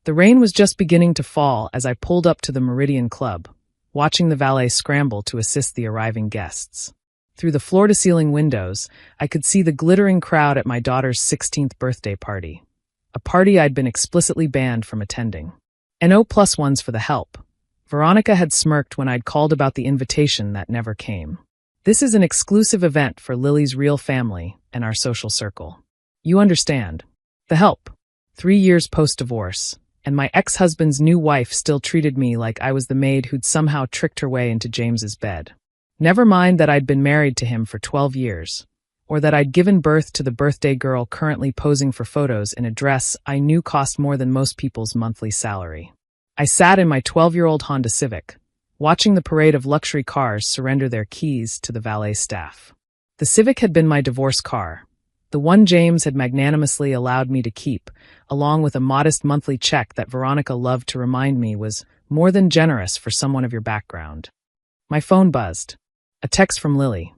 The rain was just beginning to fall as I pulled up to the Meridian Club, watching the valet scramble to assist the arriving guests. Through the floor-to-ceiling windows, I could see the glittering crowd at my daughter's 16th birthday party, a party I'd been explicitly banned from attending. And +1s for the help. Veronica had smirked when I'd called about the invitation that never came. This is an exclusive event for Lily's real family and our social circle. You understand. The help. 3 years post-divorce, and my ex-husband's new wife still treated me like I was the maid who'd somehow tricked her way into James's bed. Never mind that I'd been married to him for 12 years, or that I'd given birth to the birthday girl currently posing for photos in a dress I knew cost more than most people's monthly salary. I sat in my 12-year-old Honda Civic, watching the parade of luxury cars surrender their keys to the valet staff. The Civic had been my divorce car, the one James had magnanimously allowed me to keep, along with a modest monthly check that Veronica loved to remind me was more than generous for someone of your background. My phone buzzed. A text from Lily.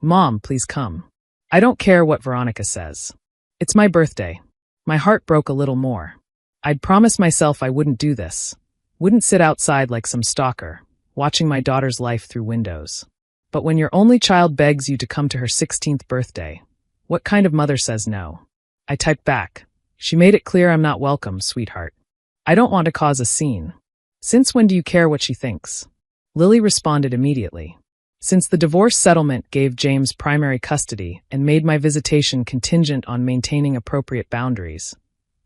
Mom, please come. I don't care what Veronica says. It's my birthday. My heart broke a little more. I'd promised myself I wouldn't do this. Wouldn't sit outside like some stalker, watching my daughter's life through windows. But when your only child begs you to come to her 16th birthday, what kind of mother says no? I typed back. She made it clear I'm not welcome, sweetheart. I don't want to cause a scene. Since when do you care what she thinks? Lily responded immediately. Since the divorce settlement gave James primary custody and made my visitation contingent on maintaining appropriate boundaries,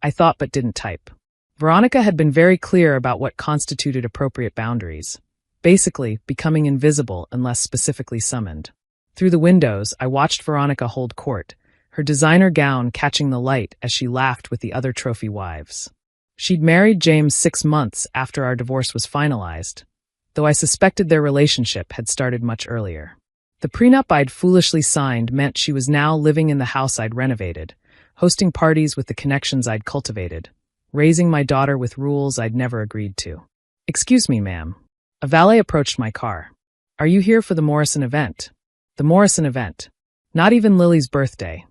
I thought but didn't type. Veronica had been very clear about what constituted appropriate boundaries, basically becoming invisible unless specifically summoned. Through the windows, I watched Veronica hold court, her designer gown catching the light as she laughed with the other trophy wives. She'd married James 6 months after our divorce was finalized, though I suspected their relationship had started much earlier. The prenup I'd foolishly signed meant she was now living in the house I'd renovated, hosting parties with the connections I'd cultivated, raising my daughter with rules I'd never agreed to. Excuse me, ma'am. A valet approached my car. Are you here for the Morrison event? The Morrison event. Not even Lily's birthday.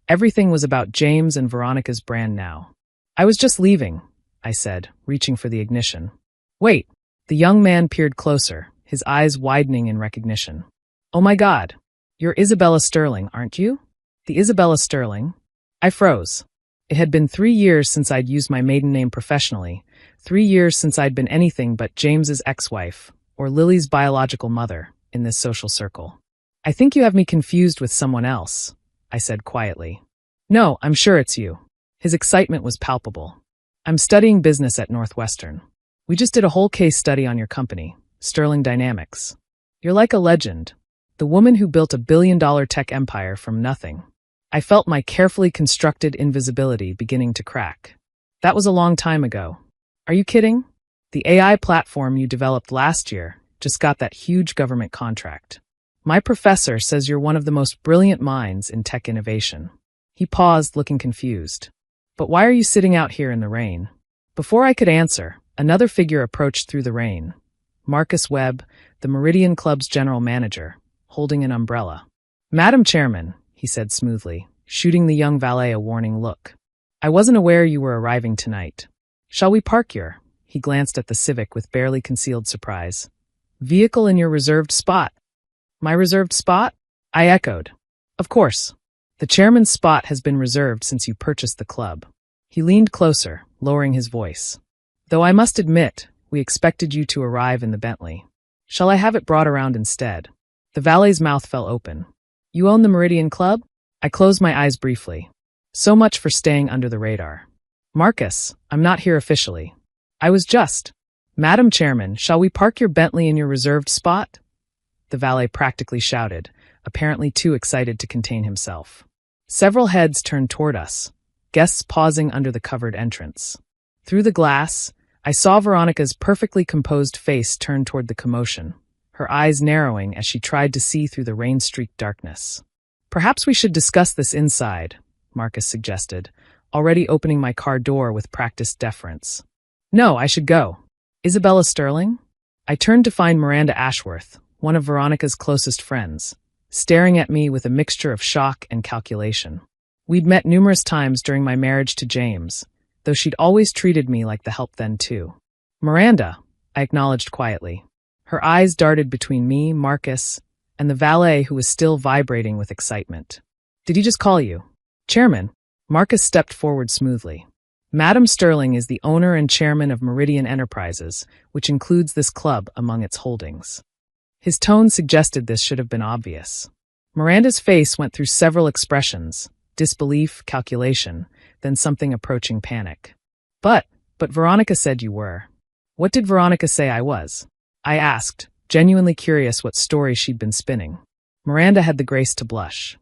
Everything was about James and Veronica's brand now. I was just leaving, I said, reaching for the ignition. Wait. The young man peered closer, his eyes widening in recognition. Oh my God. You're Isabella Sterling, aren't you? The Isabella Sterling? I froze. It had been 3 years since I'd used my maiden name professionally, 3 years since I'd been anything but James's ex-wife, or Lily's biological mother, in this social circle. I think you have me confused with someone else, I said quietly. No, I'm sure it's you. His excitement was palpable. I'm studying business at Northwestern. We just did a whole case study on your company, Sterling Dynamics. You're like a legend, the woman who built $1 billion tech empire from nothing. I felt my carefully constructed invisibility beginning to crack. That was a long time ago. Are you kidding? The AI platform you developed last year just got that huge government contract. My professor says you're one of the most brilliant minds in tech innovation. He paused, looking confused. But why are you sitting out here in the rain? Before I could answer, another figure approached through the rain. Marcus Webb, the Meridian Club's general manager, holding an umbrella. Madam Chairman, he said smoothly, shooting the young valet a warning look. I wasn't aware you were arriving tonight. Shall we park your? He glanced at the Civic with barely concealed surprise. Vehicle in your reserved spot. My reserved spot? I echoed. Of course. The chairman's spot has been reserved since you purchased the club. He leaned closer, lowering his voice. Though I must admit, we expected you to arrive in the Bentley. Shall I have it brought around instead? The valet's mouth fell open. You own the Meridian Club? I closed my eyes briefly. So much for staying under the radar. Marcus, I'm not here officially. I was just. Madam Chairman, shall we park your Bentley in your reserved spot? The valet practically shouted, apparently too excited to contain himself. Several heads turned toward us, guests pausing under the covered entrance. Through the glass, I saw Veronica's perfectly composed face turn toward the commotion, her eyes narrowing as she tried to see through the rain-streaked darkness. Perhaps we should discuss this inside, Marcus suggested, already opening my car door with practiced deference. No, I should go. Isabella Sterling? I turned to find Miranda Ashworth, one of Veronica's closest friends, staring at me with a mixture of shock and calculation. We'd met numerous times during my marriage to James, though she'd always treated me like the help then too. Miranda, I acknowledged quietly. Her eyes darted between me, Marcus, and the valet who was still vibrating with excitement. Did he just call you? Chairman. Marcus stepped forward smoothly. Madam Sterling is the owner and chairman of Meridian Enterprises, which includes this club among its holdings. His tone suggested this should have been obvious. Miranda's face went through several expressions: disbelief, calculation, then something approaching panic. But Veronica said you were. What did Veronica say I was? I asked, genuinely curious what story she'd been spinning. Miranda had the grace to blush.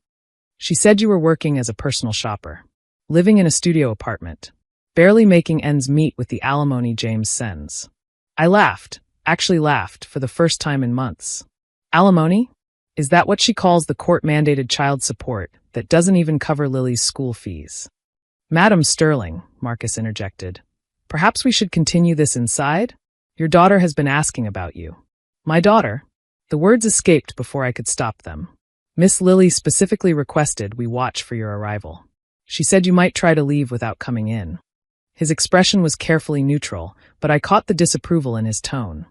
She said you were working as a personal shopper, living in a studio apartment, barely making ends meet with the alimony James sends. I laughed, actually laughed, for the first time in months. Alimony? Is that what she calls the court-mandated child support that doesn't even cover Lily's school fees? Madam Sterling, Marcus interjected. Perhaps we should continue this inside? Your daughter has been asking about you. My daughter? The words escaped before I could stop them. Miss Lily specifically requested we watch for your arrival. She said you might try to leave without coming in. His expression was carefully neutral, but I caught the disapproval in his tone.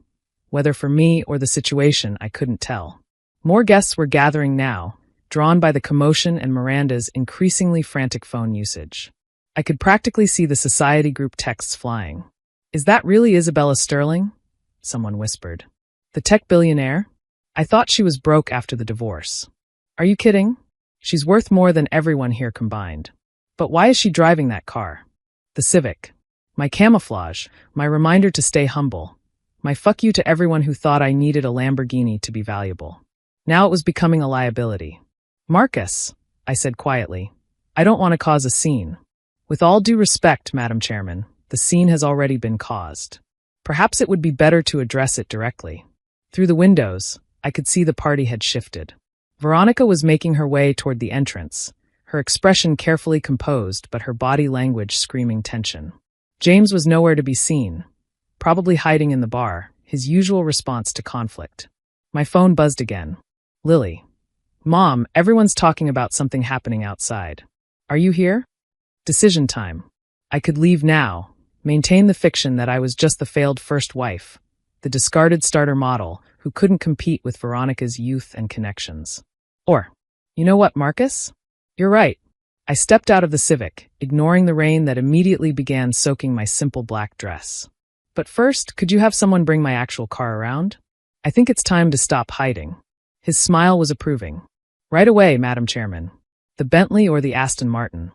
Whether for me or the situation, I couldn't tell. More guests were gathering now, drawn by the commotion and Miranda's increasingly frantic phone usage. I could practically see the society group texts flying. Is that really Isabella Sterling? Someone whispered. The tech billionaire? I thought she was broke after the divorce. Are you kidding? She's worth more than everyone here combined. But why is she driving that car? The Civic. My camouflage, my reminder to stay humble. My fuck you to everyone who thought I needed a Lamborghini to be valuable. Now it was becoming a liability. Marcus, I said quietly, I don't want to cause a scene. With all due respect, Madam Chairman, the scene has already been caused. Perhaps it would be better to address it directly. Through the windows, I could see the party had shifted. Veronica was making her way toward the entrance, her expression carefully composed but her body language screaming tension. James was nowhere to be seen, probably hiding in the bar, his usual response to conflict. My phone buzzed again. Lily. Mom, everyone's talking about something happening outside. Are you here? Decision time. I could leave now, maintain the fiction that I was just the failed first wife, the discarded starter model who couldn't compete with Veronica's youth and connections. Or, you know what, Marcus? You're right. I stepped out of the Civic, ignoring the rain that immediately began soaking my simple black dress. But first, could you have someone bring my actual car around? I think it's time to stop hiding. His smile was approving. Right away, Madam Chairman. The Bentley or the Aston Martin?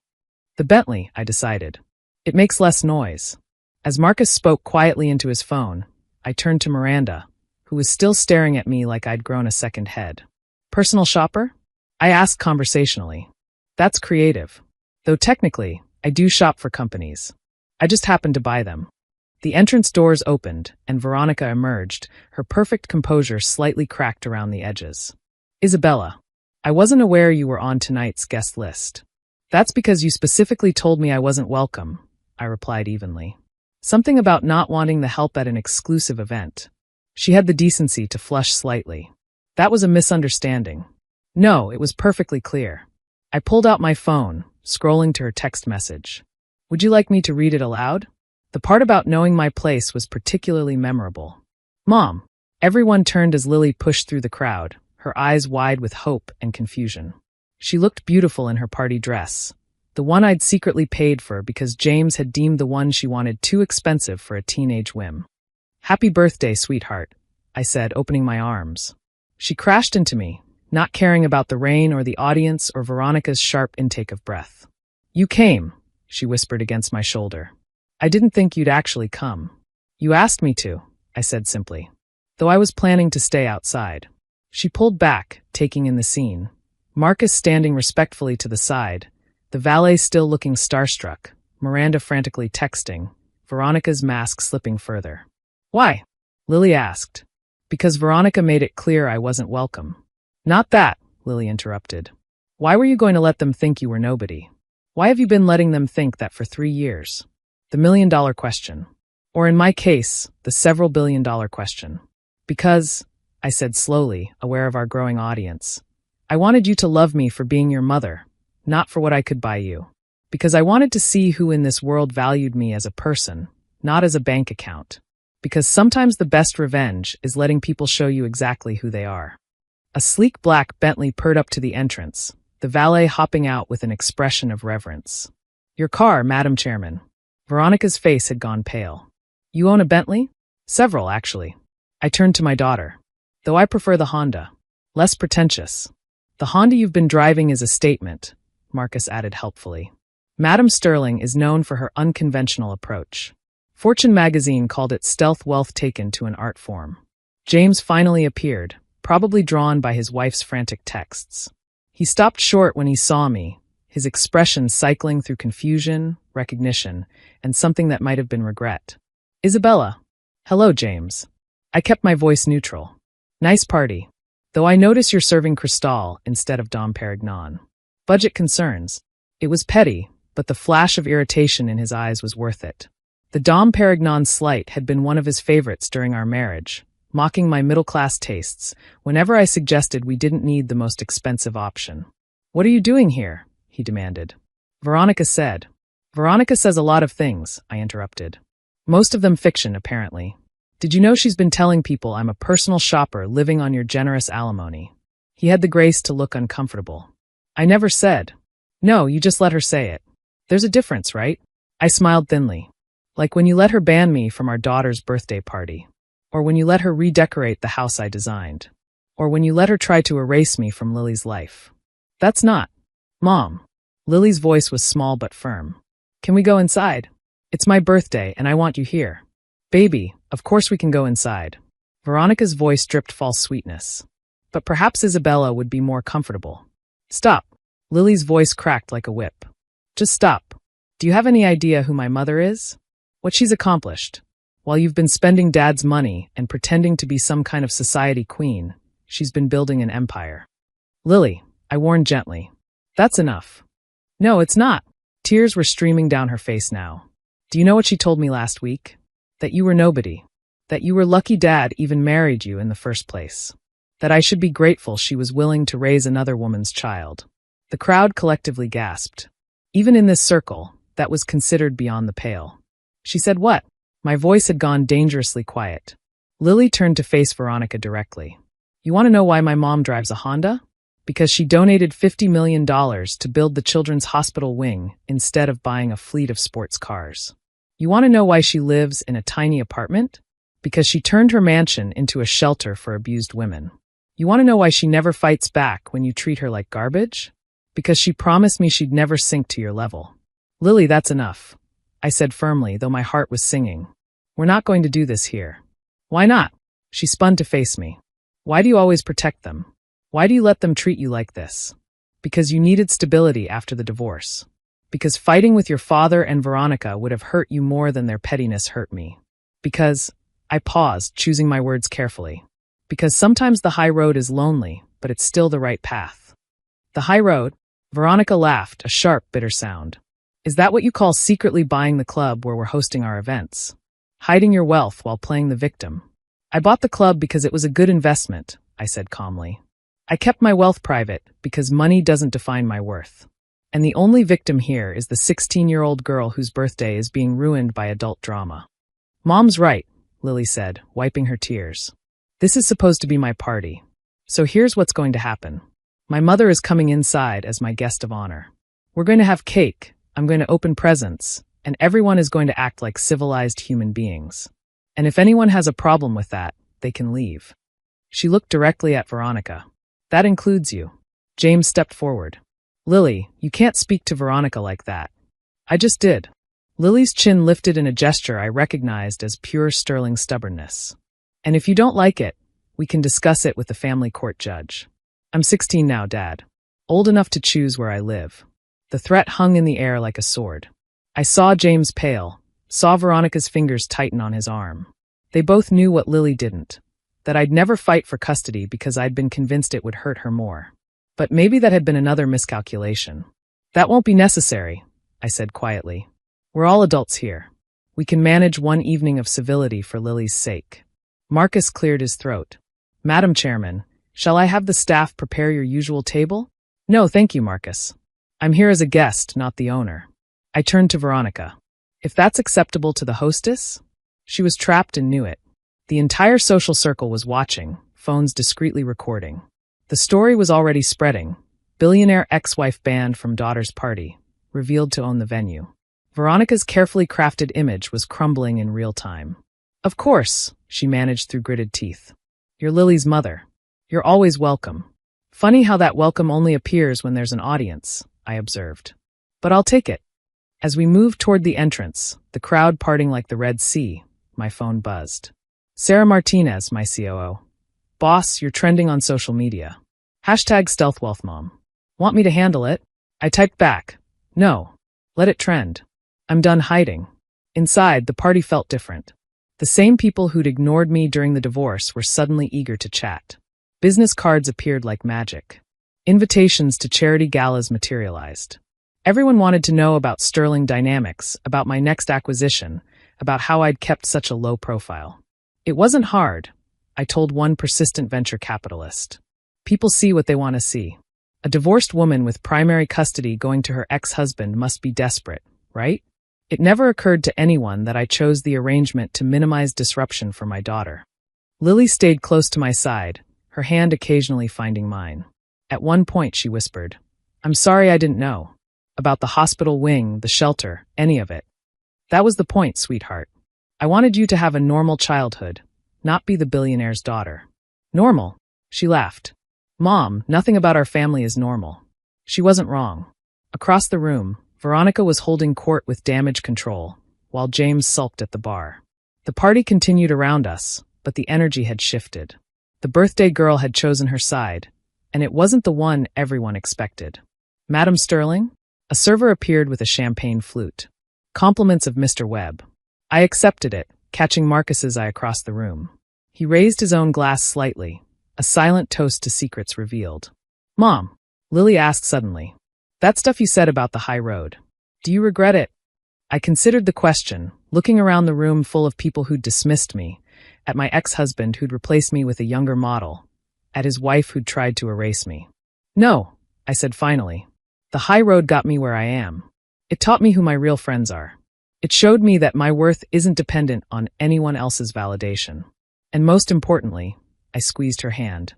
The Bentley, I decided. It makes less noise. As Marcus spoke quietly into his phone, I turned to Miranda, who was still staring at me like I'd grown a second head. Personal shopper? I asked conversationally. That's creative. Though technically, I do shop for companies. I just happened to buy them. The entrance doors opened, and Veronica emerged, her perfect composure slightly cracked around the edges. Isabella, I wasn't aware you were on tonight's guest list. That's because you specifically told me I wasn't welcome, I replied evenly. Something about not wanting the help at an exclusive event. She had the decency to flush slightly. That was a misunderstanding. No, it was perfectly clear. I pulled out my phone, scrolling to her text message. Would you like me to read it aloud? The part about knowing my place was particularly memorable. Mom. Everyone turned as Lily pushed through the crowd, her eyes wide with hope and confusion. She looked beautiful in her party dress, the one I'd secretly paid for because James had deemed the one she wanted too expensive for a teenage whim. Happy birthday, sweetheart, I said, opening my arms. She crashed into me, not caring about the rain or the audience or Veronica's sharp intake of breath. You came, she whispered against my shoulder. I didn't think you'd actually come. You asked me to, I said simply, though I was planning to stay outside. She pulled back, taking in the scene. Marcus standing respectfully to the side, the valet still looking starstruck, Miranda frantically texting, Veronica's mask slipping further. Why? Lily asked. Because Veronica made it clear I wasn't welcome. Not that, Lily interrupted. Why were you going to let them think you were nobody? Why have you been letting them think that for 3 years? The million-dollar question. Or in my case, the several billion-dollar question. Because, I said slowly, aware of our growing audience, I wanted you to love me for being your mother, not for what I could buy you. Because I wanted to see who in this world valued me as a person, not as a bank account. Because sometimes the best revenge is letting people show you exactly who they are. A sleek black Bentley purred up to the entrance, the valet hopping out with an expression of reverence. Your car, Madam Chairman. Veronica's face had gone pale. You own a Bentley? Several, actually. I turned to my daughter. Though I prefer the Honda. Less pretentious. The Honda you've been driving is a statement, Marcus added helpfully. Madam Sterling is known for her unconventional approach. Fortune magazine called it stealth wealth taken to an art form. James finally appeared, probably drawn by his wife's frantic texts. He stopped short when he saw me, his expression cycling through confusion, recognition, and something that might have been regret. Isabella. Hello, James. I kept my voice neutral. Nice party. Though I notice you're serving Cristal instead of Dom Perignon. Budget concerns. It was petty, but the flash of irritation in his eyes was worth it. The Dom Perignon slight had been one of his favorites during our marriage, mocking my middle-class tastes whenever I suggested we didn't need the most expensive option. What are you doing here? He demanded. Veronica said. Veronica says a lot of things, I interrupted. Most of them fiction, apparently. Did you know she's been telling people I'm a personal shopper living on your generous alimony? He had the grace to look uncomfortable. I never said. No, you just let her say it. There's a difference, right? I smiled thinly. Like when you let her ban me from our daughter's birthday party. Or when you let her redecorate the house I designed. Or when you let her try to erase me from Lily's life. That's not. Mom. Lily's voice was small but firm. Can we go inside? It's my birthday and I want you here. Baby, of course we can go inside. Veronica's voice dripped false sweetness. But perhaps Isabella would be more comfortable. Stop. Lily's voice cracked like a whip. Just stop. Do you have any idea who my mother is? What she's accomplished? While you've been spending Dad's money and pretending to be some kind of society queen, she's been building an empire. Lily, I warned gently. That's enough. No, it's not. Tears were streaming down her face now. Do you know what she told me last week? That you were nobody. That you were lucky Dad even married you in the first place. That I should be grateful she was willing to raise another woman's child. The crowd collectively gasped. Even in this circle, that was considered beyond the pale. She said what? My voice had gone dangerously quiet. Lily turned to face Veronica directly. You want to know why my mom drives a Honda? Because she donated $50 million to build the children's hospital wing instead of buying a fleet of sports cars. You want to know why she lives in a tiny apartment? Because she turned her mansion into a shelter for abused women. You want to know why she never fights back when you treat her like garbage? Because she promised me she'd never sink to your level. Lily, that's enough. I said firmly, though my heart was singing. We're not going to do this here. Why not? She spun to face me. Why do you always protect them? Why do you let them treat you like this? Because you needed stability after the divorce. Because fighting with your father and Veronica would have hurt you more than their pettiness hurt me. Because, I paused, choosing my words carefully. Because sometimes the high road is lonely, but it's still the right path. The high road? Veronica laughed, a sharp, bitter sound. Is that what you call secretly buying the club where we're hosting our events? Hiding your wealth while playing the victim? I bought the club because it was a good investment, I said calmly. I kept my wealth private because money doesn't define my worth. And the only victim here is the 16-year-old girl whose birthday is being ruined by adult drama. Mom's right, Lily said, wiping her tears. This is supposed to be my party. So here's what's going to happen. My mother is coming inside as my guest of honor. We're going to have cake. I'm going to open presents, and everyone is going to act like civilized human beings. And if anyone has a problem with that, they can leave. She looked directly at Veronica. That includes you. James stepped forward. Lily, you can't speak to Veronica like that. I just did. Lily's chin lifted in a gesture I recognized as pure sterling stubbornness. And if you don't like it, we can discuss it with the family court judge. I'm 16 now, Dad. Old enough to choose where I live. The threat hung in the air like a sword. I saw James pale, saw Veronica's fingers tighten on his arm. They both knew what Lily didn't, that I'd never fight for custody because I'd been convinced it would hurt her more. But maybe that had been another miscalculation. That won't be necessary, I said quietly. We're all adults here. We can manage one evening of civility for Lily's sake. Marcus cleared his throat. Madam Chairman, shall I have the staff prepare your usual table? No, thank you, Marcus. I'm here as a guest, not the owner. I turned to Veronica. If that's acceptable to the hostess? She was trapped and knew it. The entire social circle was watching, phones discreetly recording. The story was already spreading. Billionaire ex-wife banned from daughter's party, revealed to own the venue. Veronica's carefully crafted image was crumbling in real time. Of course, she managed through gritted teeth. You're Lily's mother. You're always welcome. Funny how that welcome only appears when there's an audience, I observed. But I'll take it. As we moved toward the entrance, the crowd parting like the Red Sea, my phone buzzed. Sarah Martinez, my COO. Boss, you're trending on social media. #StealthWealthMom. Want me to handle it? I typed back. No. Let it trend. I'm done hiding. Inside, the party felt different. The same people who'd ignored me during the divorce were suddenly eager to chat. Business cards appeared like magic. Invitations to charity galas materialized. Everyone wanted to know about Sterling Dynamics, about my next acquisition, about how I'd kept such a low profile. It wasn't hard, I told one persistent venture capitalist. People see what they want to see. A divorced woman with primary custody going to her ex-husband must be desperate, right? It never occurred to anyone that I chose the arrangement to minimize disruption for my daughter. Lily stayed close to my side, her hand occasionally finding mine. At one point, she whispered, I'm sorry I didn't know. About the hospital wing, the shelter, any of it. That was the point, sweetheart. I wanted you to have a normal childhood, not be the billionaire's daughter. Normal? She laughed. Mom, nothing about our family is normal. She wasn't wrong. Across the room, Veronica was holding court with damage control, while James sulked at the bar. The party continued around us, but the energy had shifted. The birthday girl had chosen her side, and it wasn't the one everyone expected. Madam Sterling? A server appeared with a champagne flute. Compliments of Mr. Webb. I accepted it, catching Marcus's eye across the room. He raised his own glass slightly, a silent toast to secrets revealed. Mom, Lily asked suddenly. That stuff you said about the high road. Do you regret it? I considered the question, looking around the room full of people who'd dismissed me, at my ex-husband who'd replaced me with a younger model, at his wife who'd tried to erase me. No, I said finally. The high road got me where I am. It taught me who my real friends are. It showed me that my worth isn't dependent on anyone else's validation. And most importantly, I squeezed her hand.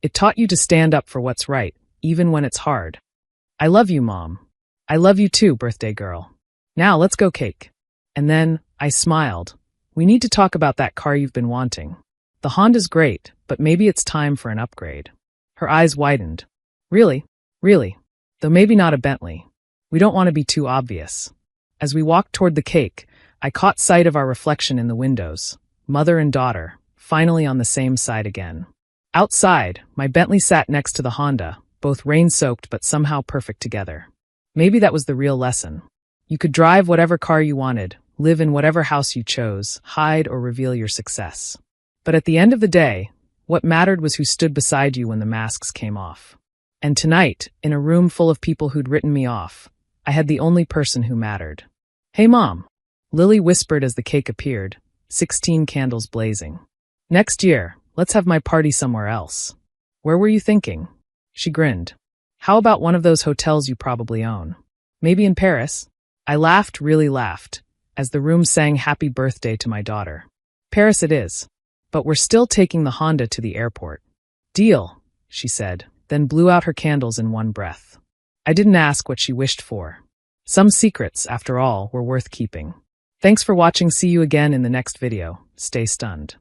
It taught you to stand up for what's right, even when it's hard. I love you, Mom. I love you too, birthday girl. Now let's go cake. And then, I smiled. We need to talk about that car you've been wanting. The Honda's great, but maybe it's time for an upgrade. Her eyes widened. Really? Really? Though maybe not a Bentley. We don't want to be too obvious. As we walked toward the cake, I caught sight of our reflection in the windows, mother and daughter, finally on the same side again. Outside, my Bentley sat next to the Honda, both rain-soaked but somehow perfect together. Maybe that was the real lesson. You could drive whatever car you wanted, live in whatever house you chose, hide or reveal your success. But at the end of the day, what mattered was who stood beside you when the masks came off. And tonight, in a room full of people who'd written me off, I had the only person who mattered. Hey, Mom, Lily whispered as the cake appeared, 16 candles blazing. Next year, let's have my party somewhere else. Where were you thinking? She grinned. How about one of those hotels you probably own? Maybe in Paris? I laughed, really laughed, as the room sang happy birthday to my daughter. Paris it is. But we're still taking the Honda to the airport. Deal, she said, then blew out her candles in one breath. I didn't ask what she wished for. Some secrets, after all, were worth keeping. Thanks for watching. See you again in the next video. Stay stunned.